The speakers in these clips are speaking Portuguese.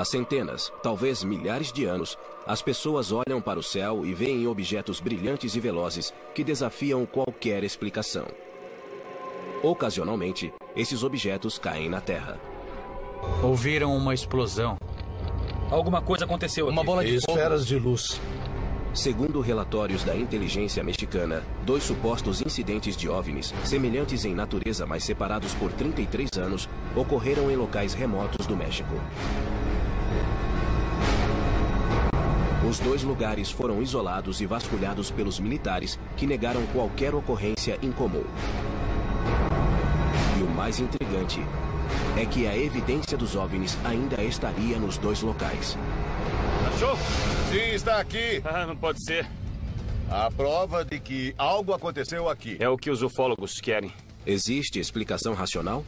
Há centenas, talvez milhares de anos, as pessoas olham para o céu e veem objetos brilhantes e velozes que desafiam qualquer explicação. Ocasionalmente, esses objetos caem na Terra. Ouviram uma explosão. Alguma coisa aconteceu aqui. Uma bola de esferas de luz. Segundo relatórios da inteligência mexicana, 2 supostos incidentes de OVNIs, semelhantes em natureza, mas separados por 33 anos, ocorreram em locais remotos do México. Os 2 lugares foram isolados e vasculhados pelos militares, que negaram qualquer ocorrência incomum. E o mais intrigante é que a evidência dos OVNIs ainda estaria nos 2 locais. Achou? Sim, está aqui. Ah, não pode ser. A prova de que algo aconteceu aqui. É o que os ufólogos querem. Existe explicação racional?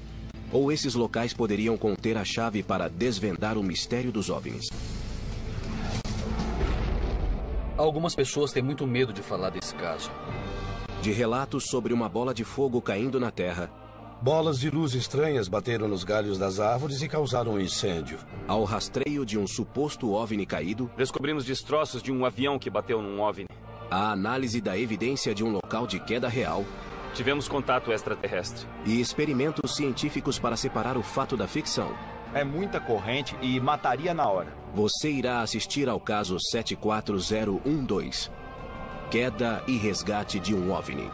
Ou esses locais poderiam conter a chave para desvendar o mistério dos OVNIs? Algumas pessoas têm muito medo de falar desse caso. De relatos sobre uma bola de fogo caindo na Terra, bolas de luz estranhas bateram nos galhos das árvores e causaram um incêndio. ao rastreio de um suposto OVNI caído, Descobrimos destroços de um avião que bateu num OVNI. a análise da evidência de um local de queda real Tivemos contato extraterrestre. e experimentos científicos para separar o fato da ficção. É muita corrente e mataria na hora. Você irá assistir ao caso 74012, Queda e Resgate de um OVNI.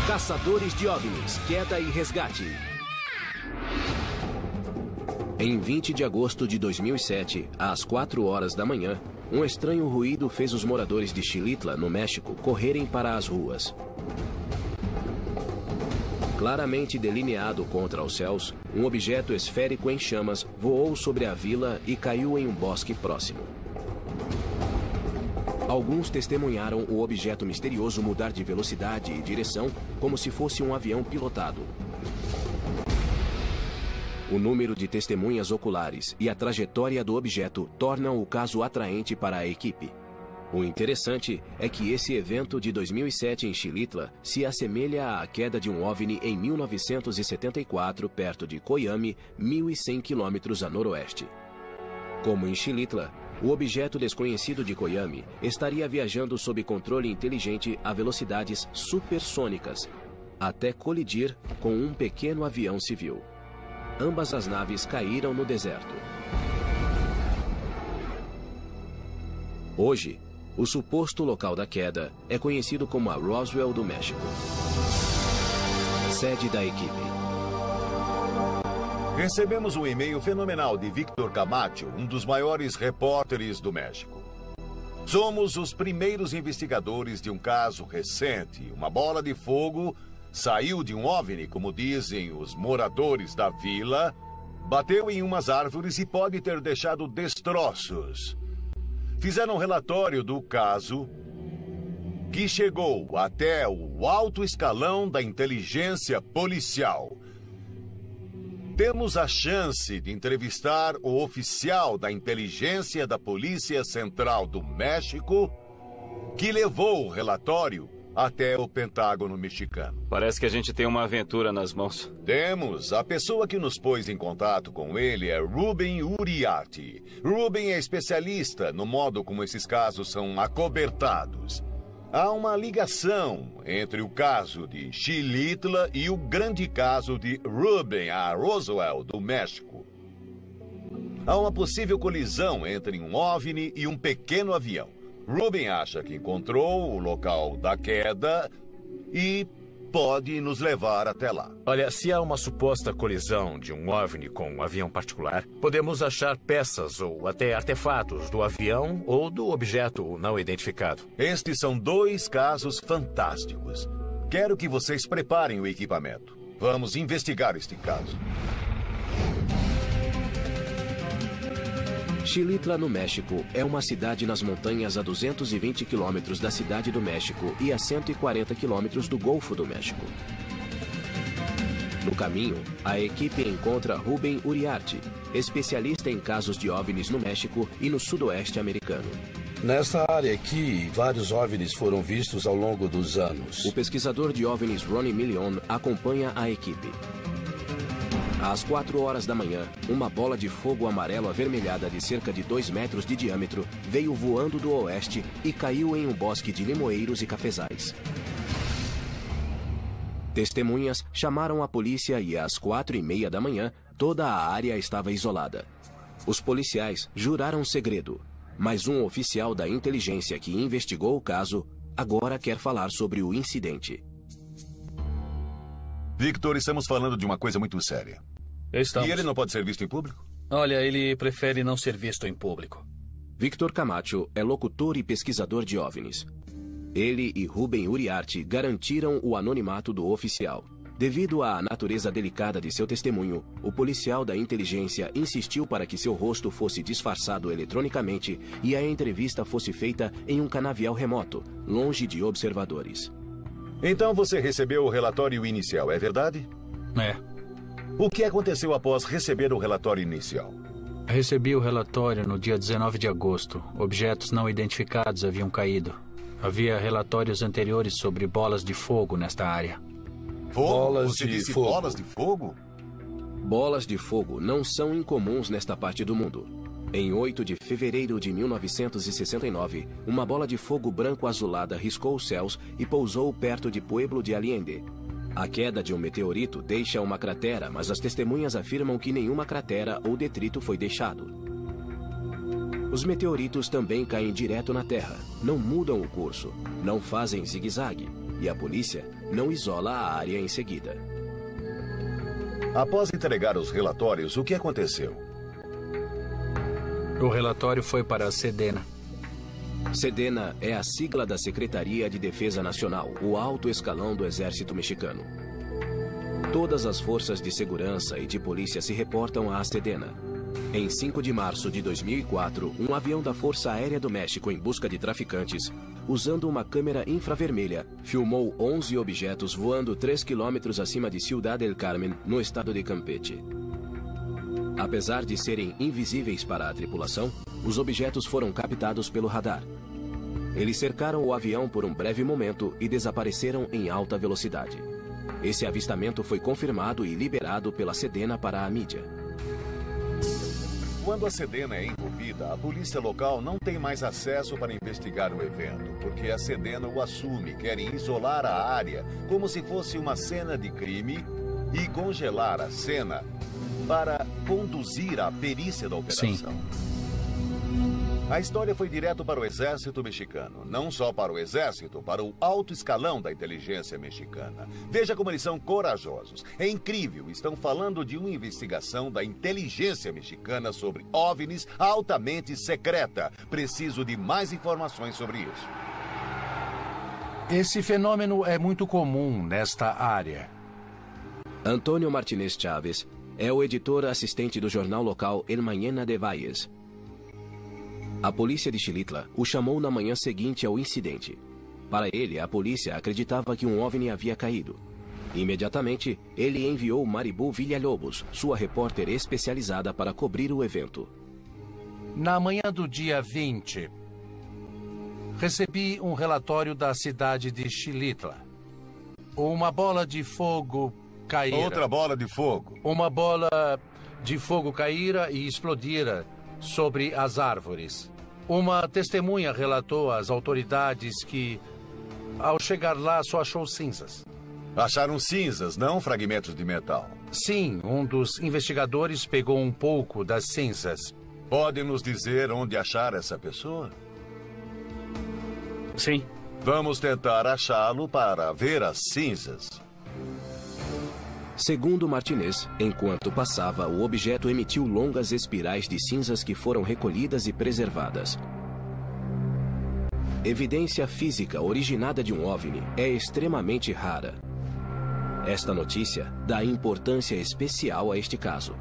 Caçadores de OVNIs, Queda e Resgate. Em 20 de agosto de 2007, às 4 horas da manhã, um estranho ruído fez os moradores de Xilitla, no México, correrem para as ruas. Claramente delineado contra os céus, um objeto esférico em chamas voou sobre a vila e caiu em um bosque próximo. Alguns testemunharam o objeto misterioso mudar de velocidade e direção como se fosse um avião pilotado. O número de testemunhas oculares e a trajetória do objeto tornam o caso atraente para a equipe. O interessante é que esse evento de 2007 em Xilitla se assemelha à queda de um OVNI em 1974 perto de Coyame, 1.100 quilômetros a noroeste. Como em Xilitla, o objeto desconhecido de Coyame estaria viajando sob controle inteligente a velocidades supersônicas, até colidir com um pequeno avião civil. Ambas as naves caíram no deserto. Hoje, o suposto local da queda é conhecido como a Roswell do México. Sede da equipe. Recebemos um e-mail fenomenal de Victor Camacho, um dos maiores repórteres do México. Somos os primeiros investigadores de um caso recente. Uma bola de fogo saiu de um OVNI, como dizem os moradores da vila, bateu em umas árvores e pode ter deixado destroços. Fizeram um relatório do caso que chegou até o alto escalão da inteligência policial. Temos a chance de entrevistar o oficial da inteligência da Polícia Central do México, que levou o relatório até o Pentágono mexicano. Parece que a gente tem uma aventura nas mãos. Temos. A pessoa que nos pôs em contato com ele é Ruben Uriarte. Ruben é especialista no modo como esses casos são acobertados. Há uma ligação entre o caso de Xilitla e o grande caso de Ruben, a Roswell, do México. Há uma possível colisão entre um OVNI e um pequeno avião. Ruben acha que encontrou o local da queda e pode nos levar até lá. Olha, se há uma suposta colisão de um OVNI com um avião particular, podemos achar peças ou até artefatos do avião ou do objeto não identificado. Estes são 2 casos fantásticos. Quero que vocês preparem o equipamento. Vamos investigar este caso. Xilitla, no México, é uma cidade nas montanhas a 220 quilômetros da Cidade do México e a 140 quilômetros do Golfo do México. No caminho, a equipe encontra Ruben Uriarte, especialista em casos de OVNIs no México e no sudoeste americano. Nesta área aqui, vários OVNIs foram vistos ao longo dos anos. O pesquisador de OVNIs Ronnie Million acompanha a equipe. Às 4 horas da manhã, uma bola de fogo amarelo avermelhada de cerca de 2 metros de diâmetro veio voando do oeste e caiu em um bosque de limoeiros e cafezais. Testemunhas chamaram a polícia e às 4:30 da manhã, toda a área estava isolada. Os policiais juraram segredo, mas um oficial da inteligência que investigou o caso agora quer falar sobre o incidente. Victor, estamos falando de uma coisa muito séria. Estamos. E ele não pode ser visto em público? Olha, ele prefere não ser visto em público. Victor Camacho é locutor e pesquisador de OVNIs. Ele e Ruben Uriarte garantiram o anonimato do oficial. Devido à natureza delicada de seu testemunho, o policial da inteligência insistiu para que seu rosto fosse disfarçado eletronicamente e a entrevista fosse feita em um canavial remoto, longe de observadores. Então você recebeu o relatório inicial, é verdade? É. O que aconteceu após receber o relatório inicial? Recebi o relatório no dia 19 de agosto. Objetos não identificados haviam caído. Havia relatórios anteriores sobre bolas de fogo nesta área. Fogo? Bolas Você de disse fogo. bolas de fogo? Bolas de fogo não são incomuns nesta parte do mundo. Em 8 de fevereiro de 1969, uma bola de fogo branco-azulada riscou os céus e pousou perto de Pueblo de Allende. A queda de um meteorito deixa uma cratera, mas as testemunhas afirmam que nenhuma cratera ou detrito foi deixado. Os meteoritos também caem direto na Terra, não mudam o curso, não fazem zigue-zague, e a polícia não isola a área em seguida. Após entregar os relatórios, o que aconteceu? O relatório foi para a Sedena. Sedena é a sigla da Secretaria de Defesa Nacional, o alto escalão do Exército Mexicano. Todas as forças de segurança e de polícia se reportam à Sedena. Em 5 de março de 2004, um avião da Força Aérea do México em busca de traficantes, usando uma câmera infravermelha, filmou 11 objetos voando 3 quilômetros acima de Ciudad del Carmen, no estado de Campeche. Apesar de serem invisíveis para a tripulação, os objetos foram captados pelo radar. Eles cercaram o avião por um breve momento e desapareceram em alta velocidade. Esse avistamento foi confirmado e liberado pela Sedena para a mídia. Quando a Sedena é envolvida, a polícia local não tem mais acesso para investigar o evento, porque a Sedena o assume, querem isolar a área como se fosse uma cena de crime e congelar a cena para conduzir a perícia da operação. Sim. A história foi direto para o exército mexicano. Não só para o exército, para o alto escalão da inteligência mexicana. Veja como eles são corajosos. É incrível, estão falando de uma investigação da inteligência mexicana sobre OVNIs altamente secreta. Preciso de mais informações sobre isso. Esse fenômeno é muito comum nesta área. Antônio Martinez Chávez é o editor assistente do jornal local El Mañana de Valles. A polícia de Xilitla o chamou na manhã seguinte ao incidente. Para ele, a polícia acreditava que um OVNI havia caído. Imediatamente, ele enviou Maribu Villalobos, sua repórter especializada para cobrir o evento. Na manhã do dia 20, recebi um relatório da cidade de Xilitla. Uma bola de fogo caíra. Outra bola de fogo. Uma bola de fogo caíra e explodira sobre as árvores. Uma testemunha relatou às autoridades que, ao chegar lá, só achou cinzas. Acharam cinzas, não fragmentos de metal. Sim, um dos investigadores pegou um pouco das cinzas. Pode nos dizer onde achar essa pessoa? Sim. Vamos tentar achá-lo para ver as cinzas. Segundo Martinez, enquanto passava, o objeto emitiu longas espirais de cinzas que foram recolhidas e preservadas. Evidência física originada de um OVNI é extremamente rara. Esta notícia dá importância especial a este caso.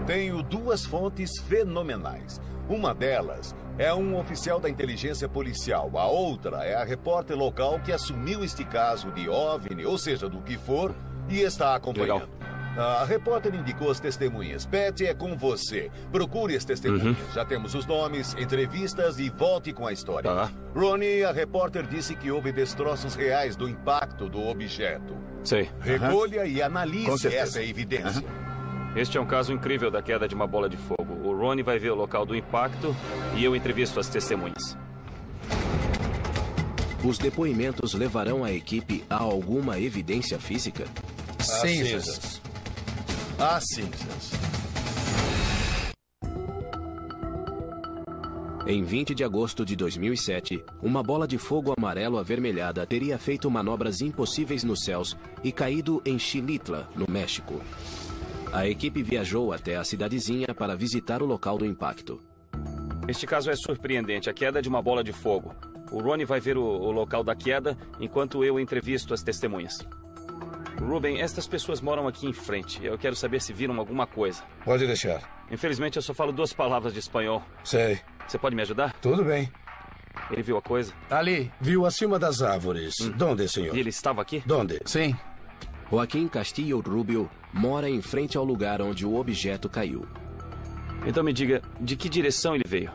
Tenho duas fontes fenomenais. Uma delas é um oficial da inteligência policial. A outra é a repórter local que assumiu este caso de OVNI, ou seja, do que for, e está acompanhando. A repórter indicou as testemunhas. Pat, é com você. Procure as testemunhas. Já temos os nomes, entrevistas e volte com a história. Ronnie, a repórter disse que houve destroços reais do impacto do objeto. Sei. Recolha e analise essa evidência. Este é um caso incrível da queda de uma bola de fogo. O Ronnie vai ver o local do impacto e eu entrevisto as testemunhas. Os depoimentos levarão a equipe a alguma evidência física? Cinzas. As cinzas. Em 20 de agosto de 2007, uma bola de fogo amarelo-avermelhada teria feito manobras impossíveis nos céus e caído em Xilitla, no México. A equipe viajou até a cidadezinha para visitar o local do impacto. Este caso é surpreendente, a queda de uma bola de fogo. O Ronnie vai ver o local da queda enquanto eu entrevisto as testemunhas. Ruben, estas pessoas moram aqui em frente. Eu quero saber se viram alguma coisa. Pode deixar. Infelizmente, eu só falo 2 palavras de espanhol. Sei. Você pode me ajudar? Tudo bem. Ele viu a coisa? Ali. Viu acima das árvores. Donde, senhor? E ele estava aqui? Donde? Sim. Joaquim Castillo Rubio mora em frente ao lugar onde o objeto caiu. Então me diga, de que direção ele veio?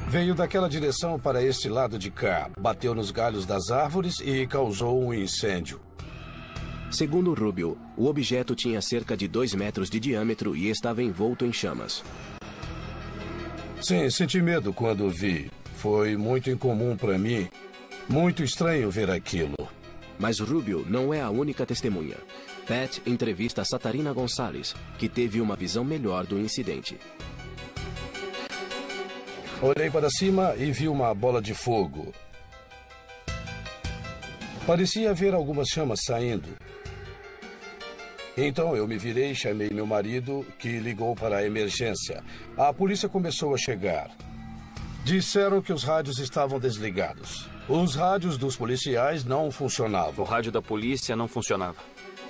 Veio daquela direção para este lado de cá. Bateu nos galhos das árvores e causou um incêndio. Segundo Rubio, o objeto tinha cerca de 2 metros de diâmetro e estava envolto em chamas. Sim, senti medo quando vi. Foi muito incomum para mim. Muito estranho ver aquilo. Mas Rubio não é a única testemunha. Pat entrevista Satarina Gonçalves, que teve uma visão melhor do incidente. Olhei para cima e vi uma bola de fogo. Parecia haver algumas chamas saindo. Então eu me virei e chamei meu marido, que ligou para a emergência. A polícia começou a chegar. Disseram que os rádios estavam desligados. Os rádios dos policiais não funcionavam. O rádio da polícia não funcionava.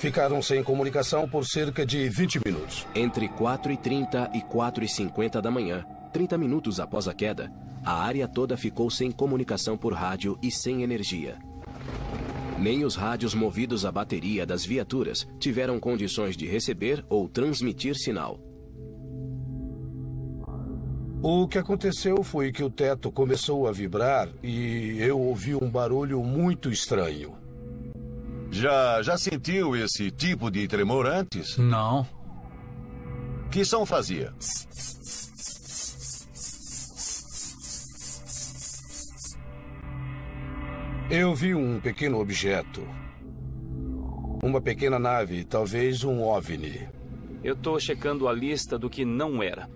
Ficaram sem comunicação por cerca de 20 minutos. Entre 4h30 e 4h50 da manhã, 30 minutos após a queda, a área toda ficou sem comunicação por rádio e sem energia. Nem os rádios movidos à bateria das viaturas tiveram condições de receber ou transmitir sinal. O que aconteceu foi que o teto começou a vibrar e eu ouvi um barulho muito estranho. Já sentiu esse tipo de tremor antes? Não. Que som fazia? Eu vi um pequeno objeto. Uma pequena nave, talvez um OVNI. Eu estou checando a lista do que não era.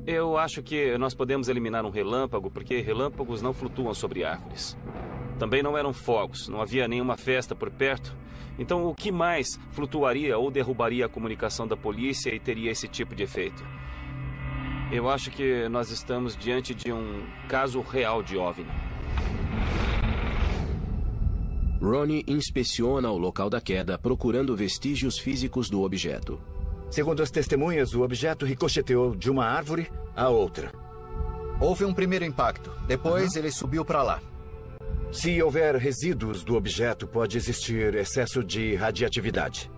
Eu acho que nós podemos eliminar um relâmpago, porque relâmpagos não flutuam sobre árvores. Também não eram fogos, não havia nenhuma festa por perto. Então, o que mais flutuaria ou derrubaria a comunicação da polícia e teria esse tipo de efeito? Eu acho que nós estamos diante de um caso real de OVNI. Ronnie inspeciona o local da queda, procurando vestígios físicos do objeto. Segundo as testemunhas, o objeto ricocheteou de uma árvore a outra. Houve um primeiro impacto. Depois ele subiu para lá. Se houver resíduos do objeto, pode existir excesso de radioatividade.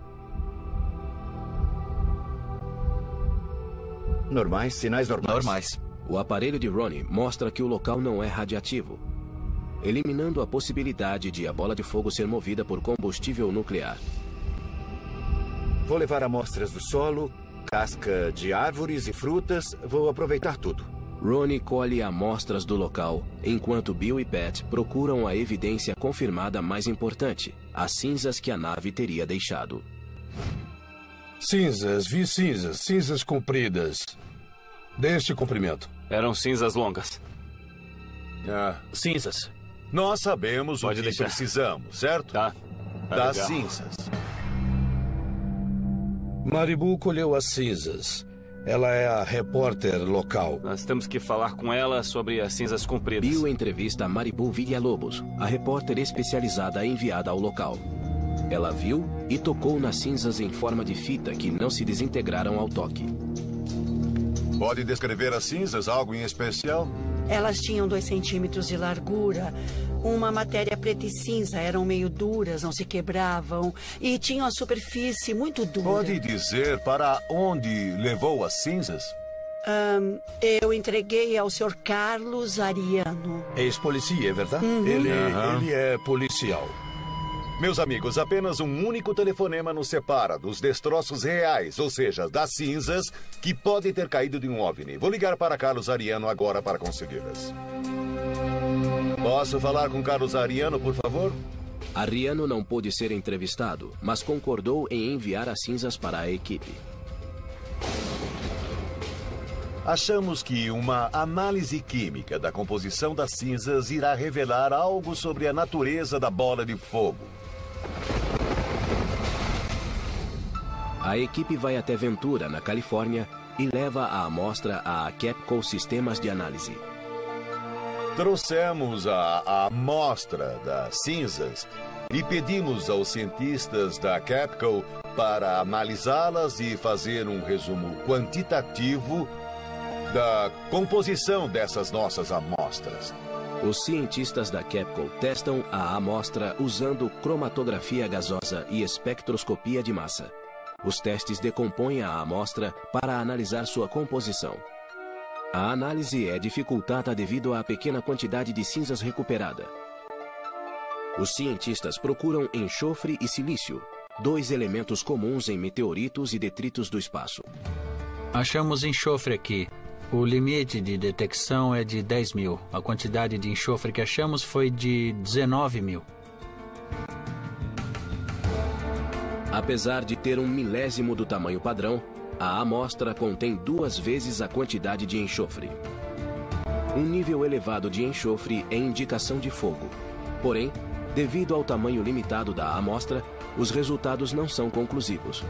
Normais, sinais normais. Normais. O aparelho de Ronnie mostra que o local não é radiativo, eliminando a possibilidade de a bola de fogo ser movida por combustível nuclear. Vou levar amostras do solo, casca de árvores e frutas. Vou aproveitar tudo. Ronnie colhe amostras do local, enquanto Bill e Pat procuram a evidência confirmada mais importante, as cinzas que a nave teria deixado. Cinzas, vi cinzas, cinzas compridas. Deste comprimento. Eram cinzas longas. Cinzas. Nós sabemos Pode o que deixar. precisamos, certo? Tá. Das legal. cinzas. Maribu colheu as cinzas. Ela é a repórter local. Nós temos que falar com ela sobre as cinzas compridas. Bill entrevista Maribu Villalobos, a repórter especializada enviada ao local. Ela viu e tocou nas cinzas em forma de fita que não se desintegraram ao toque. Pode descrever as cinzas, algo em especial? Elas tinham 2 centímetros de largura, uma matéria preta e cinza, eram meio duras, não se quebravam e tinham a superfície muito dura. Pode dizer para onde levou as cinzas? Eu entreguei ao Sr. Carlos Ariano. Ex-policia, é verdade? Uhum. Ele é policial. Meus amigos, apenas um único telefonema nos separa dos destroços reais, ou seja, das cinzas que podem ter caído de um OVNI. Vou ligar para Carlos Ariano agora para consegui-las. Posso falar com Carlos Ariano, por favor? Ariano não pôde ser entrevistado, mas concordou em enviar as cinzas para a equipe. Achamos que uma análise química da composição das cinzas irá revelar algo sobre a natureza da bola de fogo. A equipe vai até Ventura, na Califórnia, e leva a amostra à Capco Sistemas de Análise. Trouxemos a amostra das cinzas e pedimos aos cientistas da Capco para analisá-las e fazer um resumo quantitativo da composição dessas nossas amostras. Os cientistas da Capco testam a amostra usando cromatografia gasosa e espectroscopia de massa. Os testes decompõem a amostra para analisar sua composição. A análise é dificultada devido à pequena quantidade de cinzas recuperada. Os cientistas procuram enxofre e silício, 2 elementos comuns em meteoritos e detritos do espaço. Achamos enxofre aqui. O limite de detecção é de 10 mil. A quantidade de enxofre que achamos foi de 19 mil. Apesar de ter 1/1000 do tamanho padrão, a amostra contém 2 vezes a quantidade de enxofre. Um nível elevado de enxofre é indicação de fogo. Porém, devido ao tamanho limitado da amostra, os resultados não são conclusivos.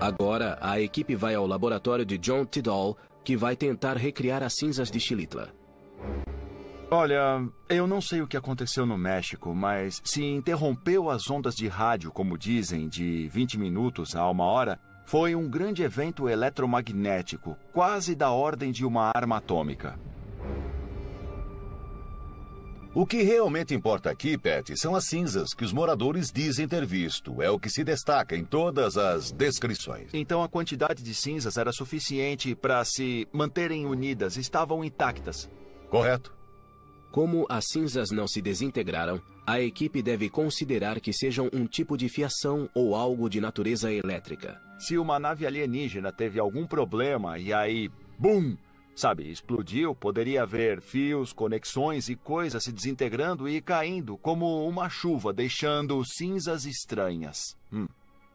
Agora, a equipe vai ao laboratório de John Tidall, que vai tentar recriar as cinzas de Xilitla. Olha, eu não sei o que aconteceu no México, mas se interrompeu as ondas de rádio, como dizem, de 20 minutos a 1 hora, foi um grande evento eletromagnético, quase da ordem de uma arma atômica. O que realmente importa aqui, Pat, são as cinzas que os moradores dizem ter visto. É o que se destaca em todas as descrições. Então a quantidade de cinzas era suficiente para se manterem unidas, estavam intactas. Correto. Como as cinzas não se desintegraram, a equipe deve considerar que sejam um tipo de fiação ou algo de natureza elétrica. Se uma nave alienígena teve algum problema e aí, bum! Sabe, explodiu, poderia haver fios, conexões e coisas se desintegrando e caindo como uma chuva, deixando cinzas estranhas.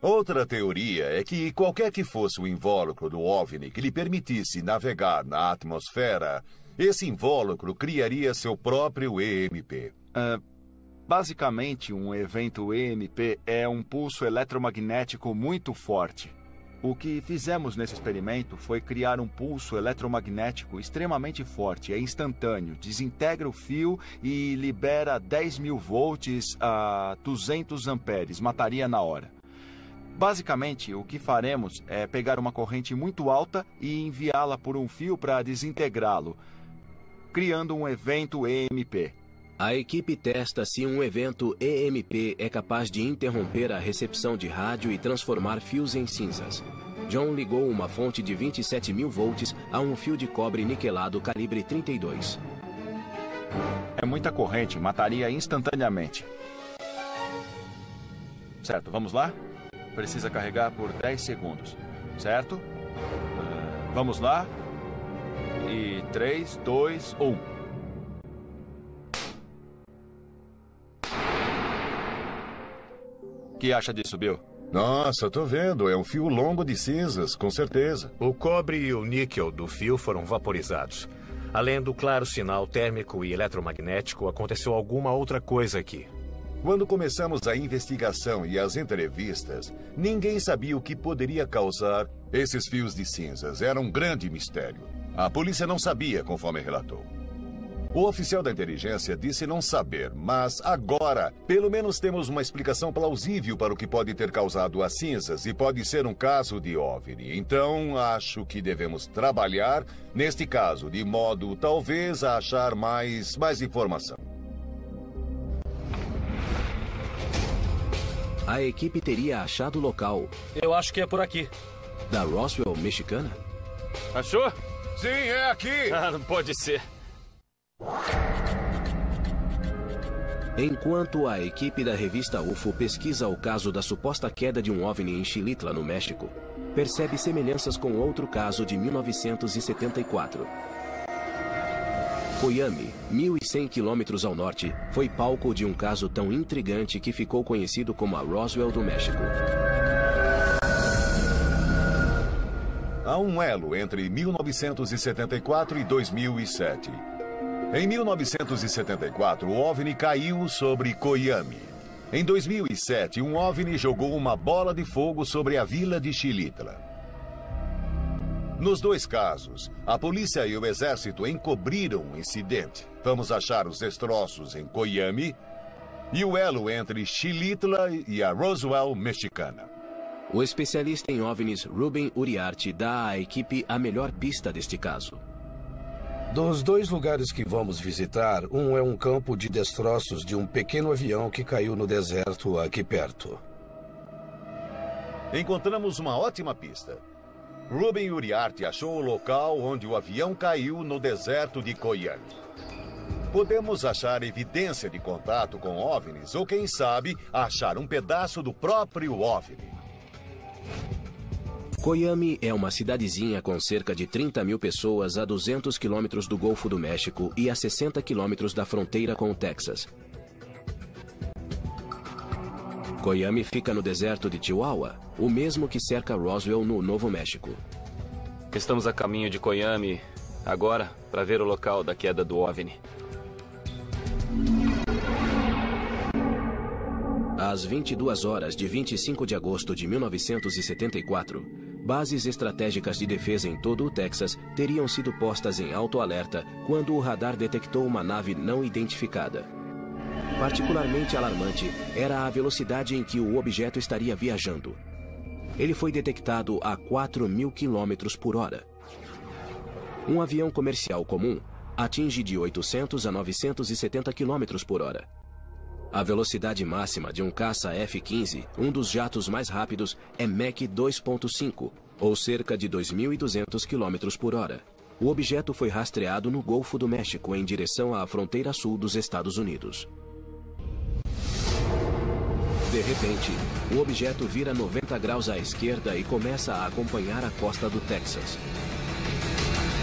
Outra teoria é que qualquer que fosse o invólucro do OVNI que lhe permitisse navegar na atmosfera, esse invólucro criaria seu próprio EMP. Basicamente, um evento EMP é um pulso eletromagnético muito forte. O que fizemos nesse experimento foi criar um pulso eletromagnético extremamente forte, é instantâneo, desintegra o fio e libera 10.000 volts a 200 amperes, mataria na hora. Basicamente, o que faremos é pegar uma corrente muito alta e enviá-la por um fio para desintegrá-lo, criando um evento EMP. A equipe testa se um evento EMP é capaz de interromper a recepção de rádio e transformar fios em cinzas. John ligou uma fonte de 27.000 volts a um fio de cobre niquelado calibre 32. É muita corrente, mataria instantaneamente. Certo, vamos lá? Precisa carregar por 10 segundos, certo? Vamos lá? E 3, 2, 1. O que acha disso, Bill? Nossa, tô vendo. É um fio longo de cinzas, com certeza. O cobre e o níquel do fio foram vaporizados. Além do claro sinal térmico e eletromagnético, aconteceu alguma outra coisa aqui. Quando começamos a investigação e as entrevistas, ninguém sabia o que poderia causar esses fios de cinzas. Era um grande mistério. A polícia não sabia, conforme relatou. O oficial da inteligência disse não saber, mas agora, pelo menos temos uma explicação plausível para o que pode ter causado as cinzas e pode ser um caso de OVNI. Então, acho que devemos trabalhar, neste caso, de modo talvez a achar mais informação. A equipe teria achado o local. Eu acho que é por aqui. Da Roswell mexicana? Achou? Sim, é aqui! Ah, não pode ser. Enquanto a equipe da revista UFO pesquisa o caso da suposta queda de um OVNI em Xilitla, no México, percebe semelhanças com outro caso de 1974. Coyame, 1.100 quilômetros ao norte, foi palco de um caso tão intrigante que ficou conhecido como a Roswell do México. Há um elo entre 1974 e 2007. Em 1974, o OVNI caiu sobre Coyame. Em 2007, um OVNI jogou uma bola de fogo sobre a vila de Xilitla. Nos dois casos, a polícia e o exército encobriram o incidente. Vamos achar os destroços em Coyame e o elo entre Xilitla e a Roswell mexicana. O especialista em OVNIs Ruben Uriarte dá à equipe a melhor pista deste caso. Dos dois lugares que vamos visitar, um é um campo de destroços de um pequeno avião que caiu no deserto aqui perto. Encontramos uma ótima pista. Ruben Uriarte achou o local onde o avião caiu no deserto de Coyame. Podemos achar evidência de contato com OVNIs ou, quem sabe, achar um pedaço do próprio OVNI. Coyame é uma cidadezinha com cerca de 30 mil pessoas a 200 quilômetros do Golfo do México e a 60 quilômetros da fronteira com o Texas. Coyame fica no deserto de Chihuahua, o mesmo que cerca Roswell no Novo México. Estamos a caminho de Coyame agora para ver o local da queda do OVNI. Às 22 horas de 25 de agosto de 1974, bases estratégicas de defesa em todo o Texas teriam sido postas em alto alerta quando o radar detectou uma nave não identificada. Particularmente alarmante era a velocidade em que o objeto estaria viajando. Ele foi detectado a 4.000 km por hora. Um avião comercial comum atinge de 800 a 970 km por hora. A velocidade máxima de um caça F-15, um dos jatos mais rápidos, é Mach 2.5, ou cerca de 2.200 km por hora. O objeto foi rastreado no Golfo do México em direção à fronteira sul dos Estados Unidos. De repente, o objeto vira 90 graus à esquerda e começa a acompanhar a costa do Texas.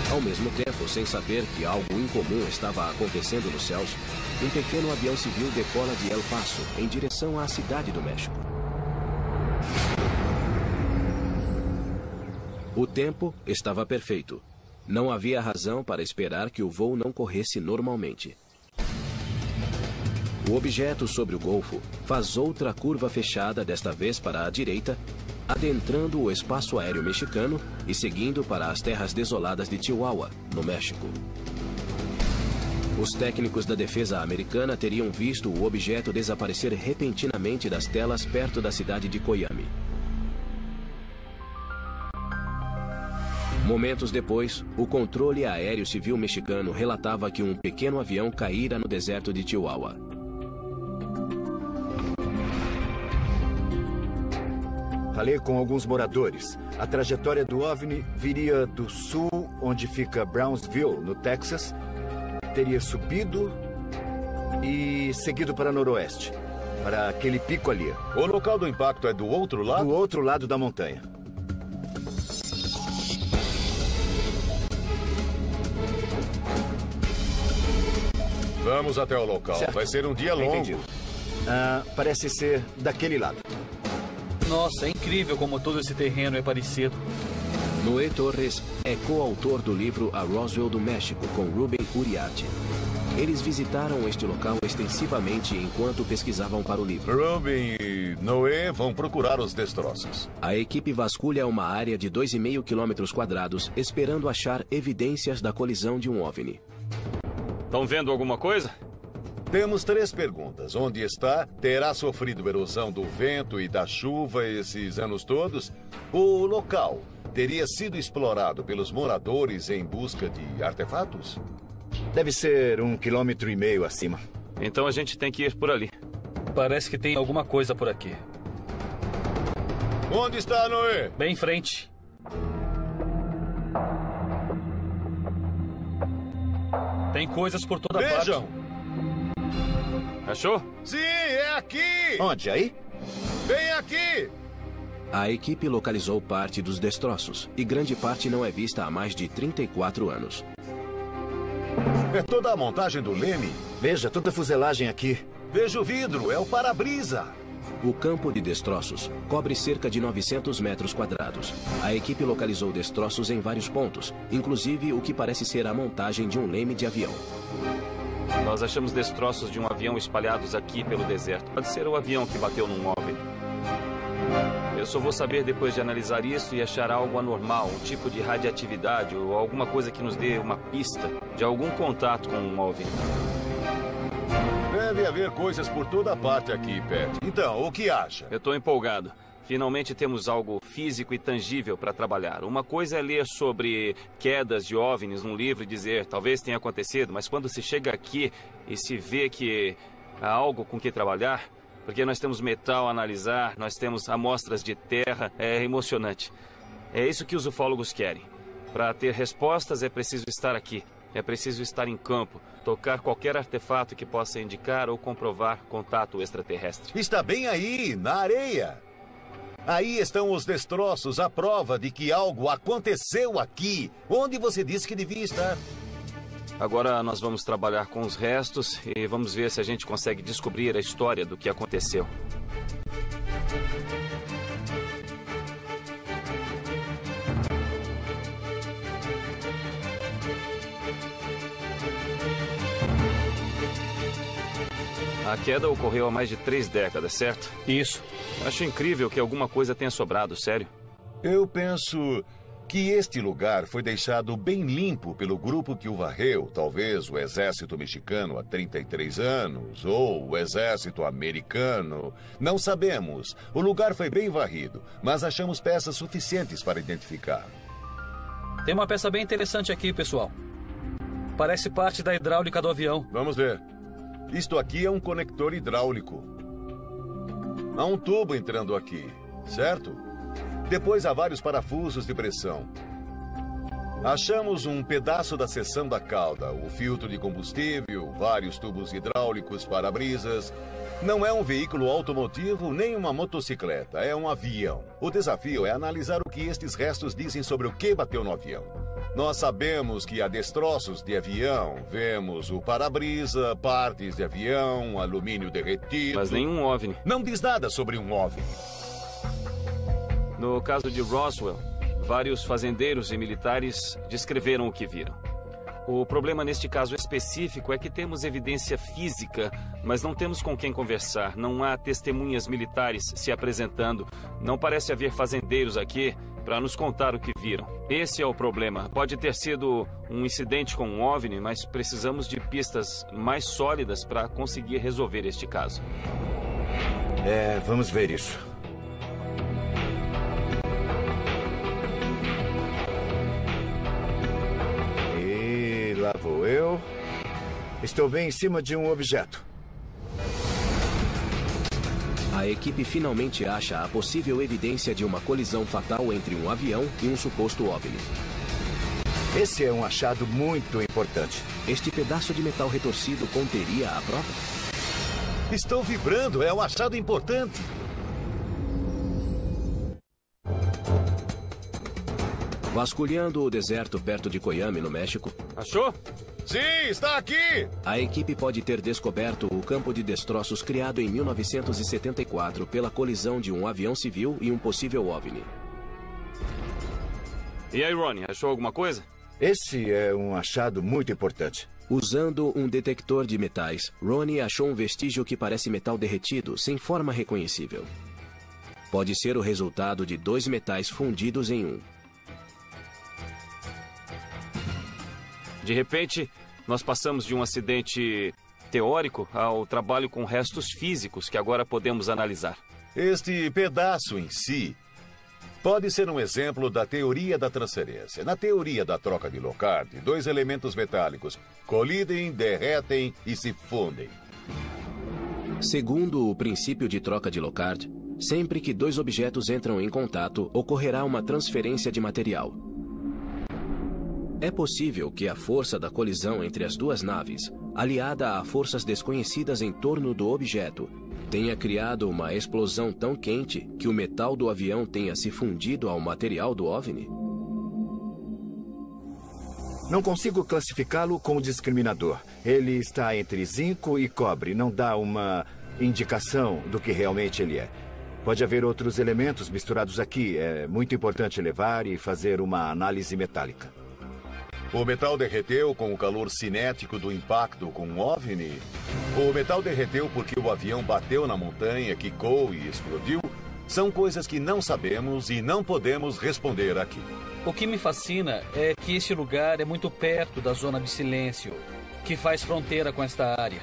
Ao mesmo tempo, sem saber que algo incomum estava acontecendo nos céus, um pequeno avião civil decola de El Paso, em direção à cidade do México. O tempo estava perfeito. Não havia razão para esperar que o voo não corresse normalmente. O objeto sobre o Golfo faz outra curva fechada, desta vez para a direita, adentrando o espaço aéreo mexicano e seguindo para as terras desoladas de Chihuahua, no México. Os técnicos da defesa americana teriam visto o objeto desaparecer repentinamente das telas perto da cidade de Coyame. Momentos depois, o controle aéreo civil mexicano relatava que um pequeno avião caíra no deserto de Chihuahua. Falei com alguns moradores. A trajetória do OVNI viria do sul, onde fica Brownsville, no Texas. Teria subido e seguido para noroeste, para aquele pico ali. O local do impacto é do outro lado? Do outro lado da montanha. Vamos até o local. Certo. Vai ser um dia longo. Entendido. Parece ser daquele lado. Nossa, é incrível como todo esse terreno é parecido. Noé Torres é coautor do livro A Roswell do México, com Ruben Uriarte. Eles visitaram este local extensivamente enquanto pesquisavam para o livro. Ruben e Noé vão procurar os destroços. A equipe vasculha uma área de 2,5 km², esperando achar evidências da colisão de um OVNI. Estão vendo alguma coisa? Temos 3 perguntas. Onde está? Terá sofrido erosão do vento e da chuva esses anos todos? O local teria sido explorado pelos moradores em busca de artefatos? Deve ser 1,5 km acima. Então a gente tem que ir por ali. Parece que tem alguma coisa por aqui. Onde está, Noé? Bem em frente. Tem coisas por toda parte. Vejam! Achou? Sim, é aqui! Onde? Aí? Vem aqui! A equipe localizou parte dos destroços e grande parte não é vista há mais de 34 anos. É toda a montagem do leme? Veja, toda a fuselagem aqui. Veja o vidro, é o para-brisa. O campo de destroços cobre cerca de 900 metros quadrados. A equipe localizou destroços em vários pontos, inclusive o que parece ser a montagem de um leme de avião. Nós achamos destroços de um avião espalhados aqui pelo deserto. Pode ser o avião que bateu num OVNI. Eu só vou saber depois de analisar isso e achar algo anormal, um tipo de radioatividade ou alguma coisa que nos dê uma pista de algum contato com um OVNI. Deve haver coisas por toda parte aqui, Pat. Então, o que acha? Eu estou empolgado. Finalmente temos algo físico e tangível para trabalhar. Uma coisa é ler sobre quedas de OVNIs num livro e dizer, talvez tenha acontecido, mas quando se chega aqui e se vê que há algo com que trabalhar, porque nós temos metal a analisar, nós temos amostras de terra, é emocionante. É isso que os ufólogos querem. Para ter respostas é preciso estar aqui, é preciso estar em campo, tocar qualquer artefato que possa indicar ou comprovar contato extraterrestre. Está bem aí, na areia. Aí estão os destroços, a prova de que algo aconteceu aqui. Onde você disse que devia estar? Agora nós vamos trabalhar com os restos e vamos ver se a gente consegue descobrir a história do que aconteceu. A queda ocorreu há mais de 3 décadas, certo? Isso. Acho incrível que alguma coisa tenha sobrado, sério. Eu penso que este lugar foi deixado bem limpo pelo grupo que o varreu, talvez o exército mexicano há 33 anos, ou o exército americano. Não sabemos. O lugar foi bem varrido, mas achamos peças suficientes para identificar. Tem uma peça bem interessante aqui, pessoal. Parece parte da hidráulica do avião. Vamos ver. Isto aqui é um conector hidráulico. Há um tubo entrando aqui, certo? Depois há vários parafusos de pressão. Achamos um pedaço da seção da cauda, o filtro de combustível, vários tubos hidráulicos, para-brisas. Não é um veículo automotivo nem uma motocicleta, é um avião. O desafio é analisar o que estes restos dizem sobre o que bateu no avião. Nós sabemos que há destroços de avião, vemos o para-brisa, partes de avião, alumínio derretido... Mas nenhum OVNI. Não diz nada sobre um OVNI. No caso de Roswell, vários fazendeiros e militares descreveram o que viram. O problema neste caso específico é que temos evidência física, mas não temos com quem conversar. Não há testemunhas militares se apresentando. Não parece haver fazendeiros aqui para nos contar o que viram. Esse é o problema. Pode ter sido um incidente com um OVNI, mas precisamos de pistas mais sólidas para conseguir resolver este caso. Vamos ver isso. E lá vou eu. Estou bem em cima de um objeto. A equipe finalmente acha a possível evidência de uma colisão fatal entre um avião e um suposto OVNI. Esse é um achado muito importante. Este pedaço de metal retorcido conteria a prova? Estou vibrando, é um achado importante. Vasculhando o deserto perto de Coyame, no México. Achou? Sim, está aqui! A equipe pode ter descoberto o campo de destroços criado em 1974 pela colisão de um avião civil e um possível OVNI. E aí, Ronnie, achou alguma coisa? Esse é um achado muito importante. Usando um detector de metais, Ronnie achou um vestígio que parece metal derretido, sem forma reconhecível. Pode ser o resultado de 2 metais fundidos em um. De repente, Nós passamos de um acidente teórico ao trabalho com restos físicos que agora podemos analisar. Este pedaço em si pode ser um exemplo da teoria da transferência. Na teoria da troca de Locard, dois elementos metálicos colidem, derretem e se fundem. Segundo o princípio de troca de Locard, sempre que dois objetos entram em contato, ocorrerá uma transferência de material. É possível que a força da colisão entre as duas naves, aliada a forças desconhecidas em torno do objeto, tenha criado uma explosão tão quente que o metal do avião tenha se fundido ao material do OVNI? Não consigo classificá-lo com discriminador. Ele está entre zinco e cobre. Não dá uma indicação do que realmente ele é. Pode haver outros elementos misturados aqui. É muito importante levar e fazer uma análise metálica. O metal derreteu com o calor cinético do impacto com o OVNI? O metal derreteu porque o avião bateu na montanha, quicou e explodiu? São coisas que não sabemos e não podemos responder aqui. O que me fascina é que este lugar é muito perto da zona de silêncio, que faz fronteira com esta área.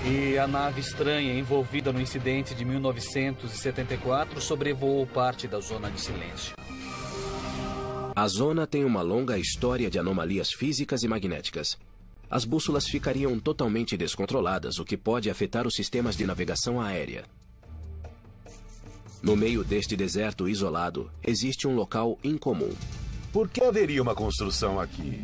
E a nave estranha envolvida no incidente de 1974 sobrevoou parte da zona de silêncio. A zona tem uma longa história de anomalias físicas e magnéticas. As bússolas ficariam totalmente descontroladas, o que pode afetar os sistemas de navegação aérea. No meio deste deserto isolado, existe um local incomum. Por que haveria uma construção aqui?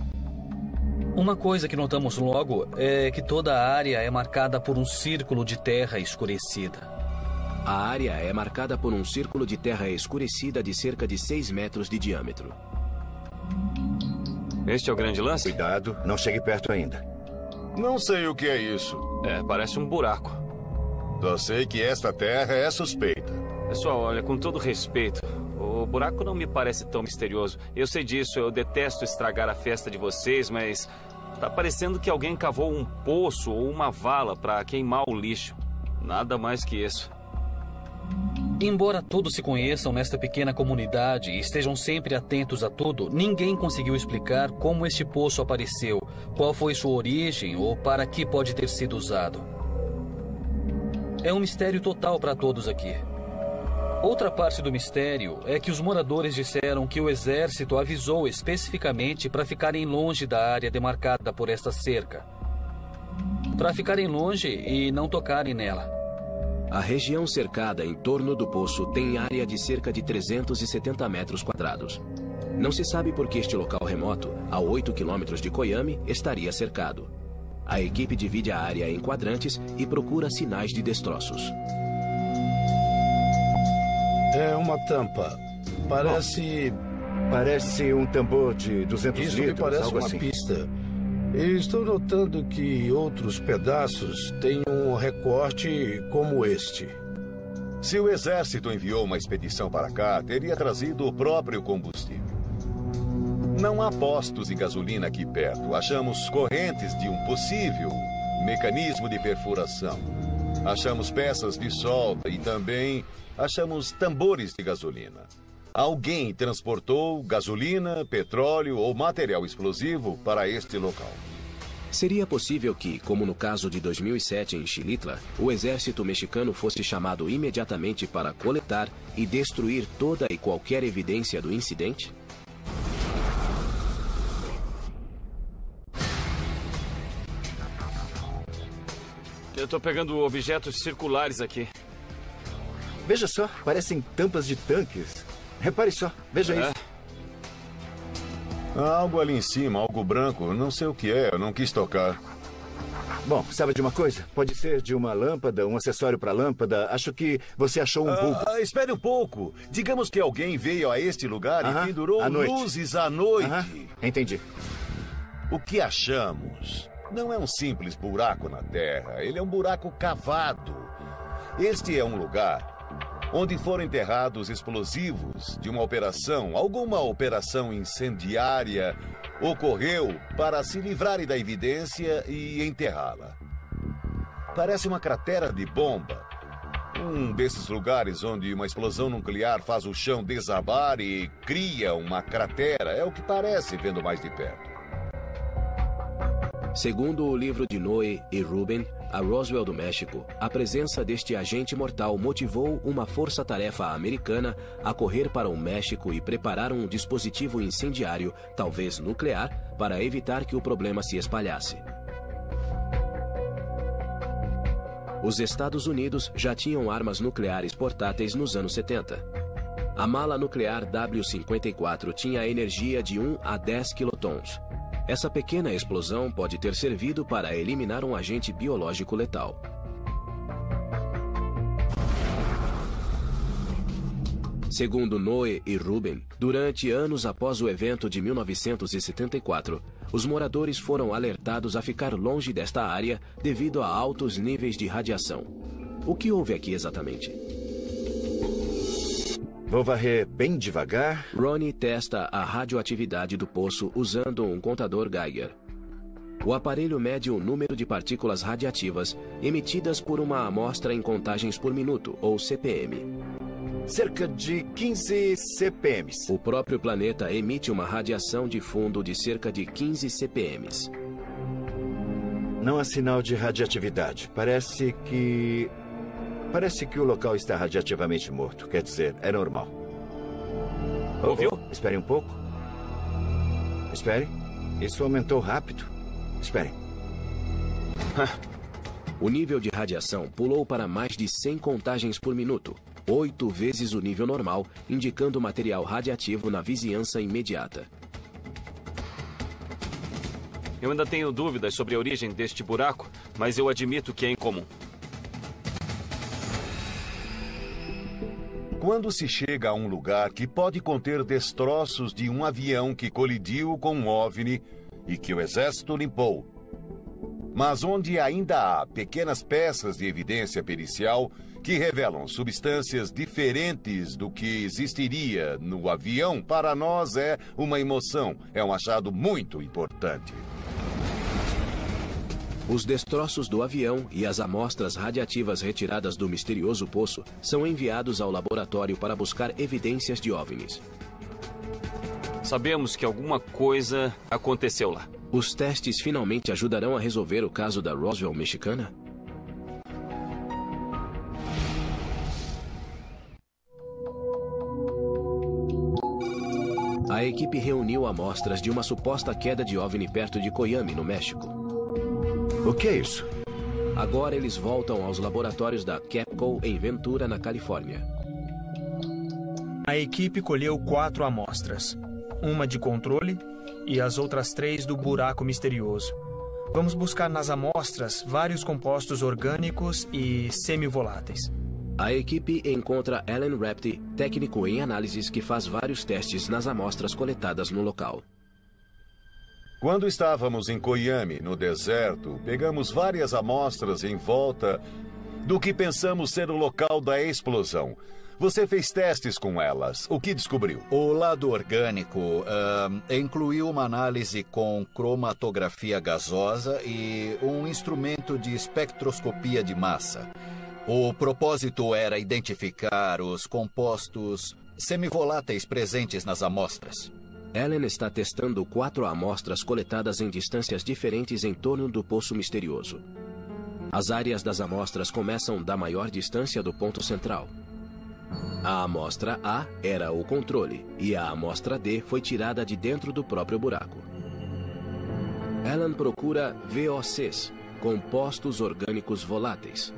Uma coisa que notamos logo é que toda a área é marcada por um círculo de terra escurecida. A área é marcada por um círculo de terra escurecida de cerca de 6 metros de diâmetro. Este é o grande lance? Cuidado, não chegue perto ainda. Não sei o que é isso. Parece um buraco. Só sei que esta terra é suspeita. Pessoal, olha, com todo respeito, o buraco não me parece tão misterioso. Eu sei disso, eu detesto estragar a festa de vocês, mas tá parecendo que alguém cavou um poço ou uma vala para queimar o lixo. Nada mais que isso. Embora todos se conheçam nesta pequena comunidade e estejam sempre atentos a tudo, ninguém conseguiu explicar como este poço apareceu, qual foi sua origem ou para que pode ter sido usado. É um mistério total para todos aqui. Outra parte do mistério é que os moradores disseram que o exército avisou especificamente para ficarem longe da área demarcada por esta cerca. Para ficarem longe e não tocarem nela. A região cercada em torno do poço tem área de cerca de 370 metros quadrados. Não se sabe por que este local remoto, a 8 quilômetros de Koyami, estaria cercado. A equipe divide a área em quadrantes e procura sinais de destroços. É uma tampa. Parece um tambor de 200 litros, litros, me parece algo uma assim. pista. E estou notando que outros pedaços têm um recorte como este. Se o exército enviou uma expedição para cá, teria trazido o próprio combustível. Não há postos de gasolina aqui perto. Achamos correntes de um possível mecanismo de perfuração. Achamos peças de solda e também achamos tambores de gasolina. Alguém transportou gasolina, petróleo ou material explosivo para este local. Seria possível que, como no caso de 2007 em Xilitla, o exército mexicano fosse chamado imediatamente para coletar e destruir toda e qualquer evidência do incidente? Eu estou pegando objetos circulares aqui. Veja só, parecem tampas de tanques. Repare só, veja isso. Há algo ali em cima, algo branco. Não sei o que é, eu não quis tocar. Bom, sabe de uma coisa? Pode ser de uma lâmpada, um acessório para lâmpada. Acho que você achou um bulbo. Espere um pouco. Digamos que alguém veio a este lugar e pendurou luzes à noite. Entendi. O que achamos não é um simples buraco na terra. Ele é um buraco cavado. Este é um lugar onde foram enterrados explosivos de uma operação, alguma operação incendiária ocorreu para se livrarem da evidência e enterrá-la. Parece uma cratera de bomba. Um desses lugares onde uma explosão nuclear faz o chão desabar e cria uma cratera. É o que parece vendo mais de perto. Segundo o livro de Noé e Ruben, a Roswell do México, a presença deste agente mortal motivou uma força-tarefa americana a correr para o México e preparar um dispositivo incendiário, talvez nuclear, para evitar que o problema se espalhasse. Os Estados Unidos já tinham armas nucleares portáteis nos anos 70. A mala nuclear W-54 tinha energia de 1 a 10 quilotons. Essa pequena explosão pode ter servido para eliminar um agente biológico letal. Segundo Noé e Ruben, durante anos após o evento de 1974, os moradores foram alertados a ficar longe desta área devido a altos níveis de radiação. O que houve aqui exatamente? Vou varrer bem devagar. Ronnie testa a radioatividade do poço usando um contador Geiger. O aparelho mede o número de partículas radiativas emitidas por uma amostra em contagens por minuto, ou CPM. Cerca de 15 CPMs. O próprio planeta emite uma radiação de fundo de cerca de 15 CPMs. Não há sinal de radioatividade. Parece que o local está radiativamente morto. Quer dizer, é normal. Ouviu? Espere um pouco. Espere. Isso aumentou rápido. Espere. O nível de radiação pulou para mais de 100 contagens por minuto, 8 vezes o nível normal, indicando material radiativo na vizinhança imediata. Eu ainda tenho dúvidas sobre a origem deste buraco, mas eu admito que é incomum. Quando se chega a um lugar que pode conter destroços de um avião que colidiu com um OVNI e que o exército limpou, mas onde ainda há pequenas peças de evidência pericial que revelam substâncias diferentes do que existiria no avião, para nós é uma emoção, é um achado muito importante. Os destroços do avião e as amostras radiativas retiradas do misterioso poço são enviados ao laboratório para buscar evidências de OVNIs. Sabemos que alguma coisa aconteceu lá. Os testes finalmente ajudarão a resolver o caso da Roswell mexicana? A equipe reuniu amostras de uma suposta queda de OVNI perto de Coyame, no México. O que é isso? Agora eles voltam aos laboratórios da Capcom em Ventura, na Califórnia. A equipe colheu 4 amostras. Uma de controle e as outras 3 do buraco misterioso. Vamos buscar nas amostras vários compostos orgânicos e semivoláteis. A equipe encontra Alan Rapti, técnico em análises que faz vários testes nas amostras coletadas no local. Quando estávamos em Coyame, no deserto, pegamos várias amostras em volta do que pensamos ser o local da explosão. Você fez testes com elas. O que descobriu? O lado orgânico incluiu uma análise com cromatografia gasosa e um instrumento de espectroscopia de massa. O propósito era identificar os compostos semivoláteis presentes nas amostras. Ellen está testando 4 amostras coletadas em distâncias diferentes em torno do poço misterioso. As áreas das amostras começam da maior distância do ponto central. A amostra A era o controle e a amostra D foi tirada de dentro do próprio buraco. Ellen procura VOCs, compostos orgânicos voláteis.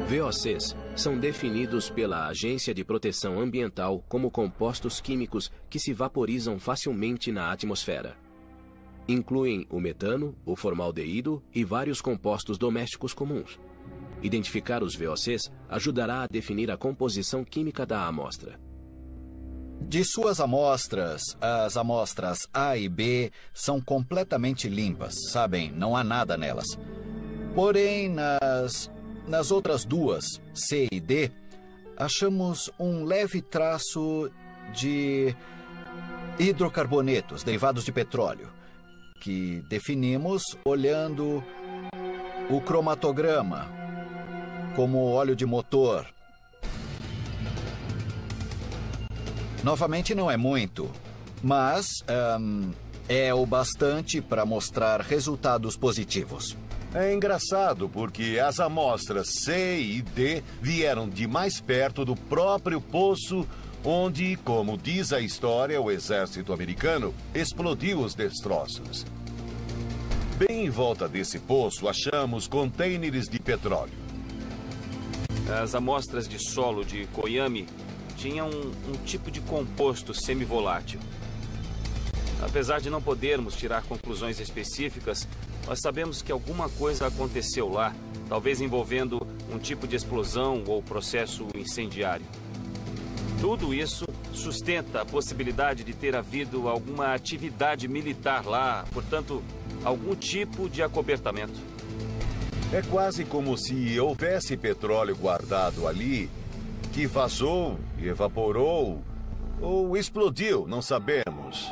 VOCs são definidos pela Agência de Proteção Ambiental como compostos químicos que se vaporizam facilmente na atmosfera. Incluem o metano, o formaldeído e vários compostos domésticos comuns. Identificar os VOCs ajudará a definir a composição química da amostra. De suas amostras, as amostras A e B são completamente limpas, sabem? Não há nada nelas. Porém, nas outras duas, C e D, achamos um leve traço de hidrocarbonetos derivados de petróleo, que definimos olhando o cromatograma como óleo de motor. Novamente não é muito, mas é o bastante para mostrar resultados positivos. É engraçado porque as amostras C e D vieram de mais perto do próprio poço onde, como diz a história, o exército americano explodiu os destroços. Bem em volta desse poço, achamos contêineres de petróleo. As amostras de solo de Koyami tinham um tipo de composto semivolátil. Apesar de não podermos tirar conclusões específicas, nós sabemos que alguma coisa aconteceu lá, talvez envolvendo um tipo de explosão ou processo incendiário. Tudo isso sustenta a possibilidade de ter havido alguma atividade militar lá, portanto, algum tipo de acobertamento. É quase como se houvesse petróleo guardado ali, que vazou, evaporou ou explodiu, não sabemos.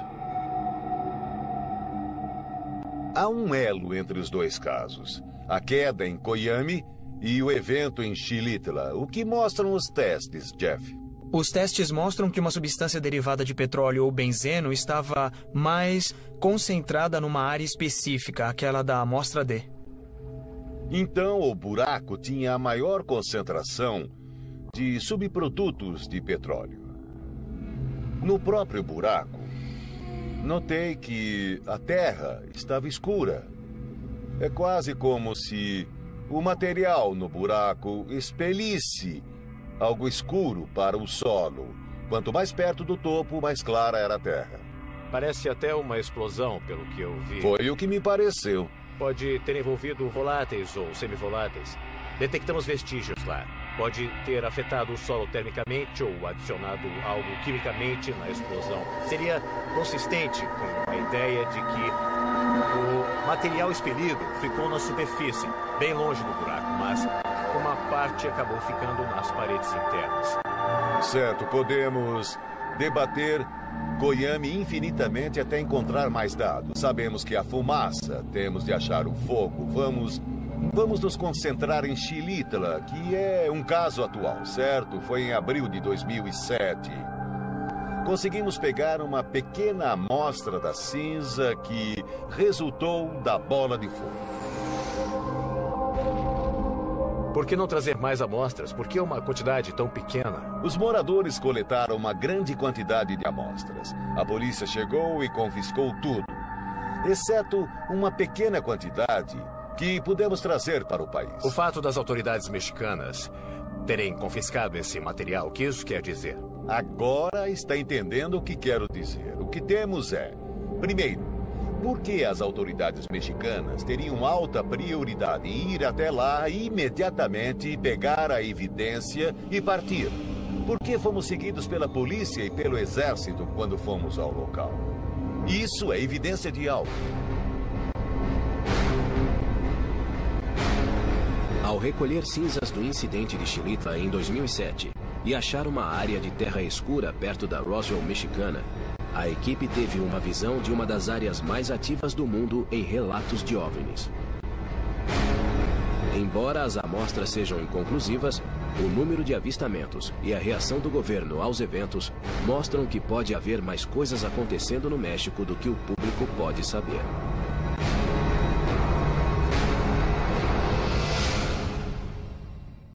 Há um elo entre os dois casos, a queda em Koyami e o evento em Shillitla. O que mostram os testes, Jeff? Os testes mostram que uma substância derivada de petróleo ou benzeno estava mais concentrada numa área específica, aquela da amostra D. Então, o buraco tinha a maior concentração de subprodutos de petróleo. No próprio buraco, notei que a terra estava escura. É quase como se o material no buraco expelisse algo escuro para o solo. Quanto mais perto do topo, mais clara era a terra. Parece até uma explosão, pelo que eu vi. Foi o que me pareceu. Pode ter envolvido voláteis ou semivoláteis. Detectamos vestígios lá. Pode ter afetado o solo termicamente ou adicionado algo quimicamente na explosão. Seria consistente com a ideia de que o material expelido ficou na superfície, bem longe do buraco, mas uma parte acabou ficando nas paredes internas. Certo, podemos debater Koyami infinitamente até encontrar mais dados. Sabemos que há fumaça, temos de achar o fogo. Vamos nos concentrar em Shillitla, que é um caso atual, certo? Foi em abril de 2007. Conseguimos pegar uma pequena amostra da cinza que resultou da bola de fogo. Por que não trazer mais amostras? Por que uma quantidade tão pequena? Os moradores coletaram uma grande quantidade de amostras. A polícia chegou e confiscou tudo, exceto uma pequena quantidade que pudemos trazer para o país. O fato das autoridades mexicanas terem confiscado esse material, o que isso quer dizer? Agora está entendendo o que quero dizer. O que temos é, primeiro, por que as autoridades mexicanas teriam alta prioridade em ir até lá imediatamente, pegar a evidência e partir? Por que fomos seguidos pela polícia e pelo exército quando fomos ao local? Isso é evidência de algo. Ao recolher cinzas do incidente de Shillitla em 2007 e achar uma área de terra escura perto da Roswell mexicana, a equipe teve uma visão de uma das áreas mais ativas do mundo em relatos de OVNIs. Embora as amostras sejam inconclusivas, o número de avistamentos e a reação do governo aos eventos mostram que pode haver mais coisas acontecendo no México do que o público pode saber.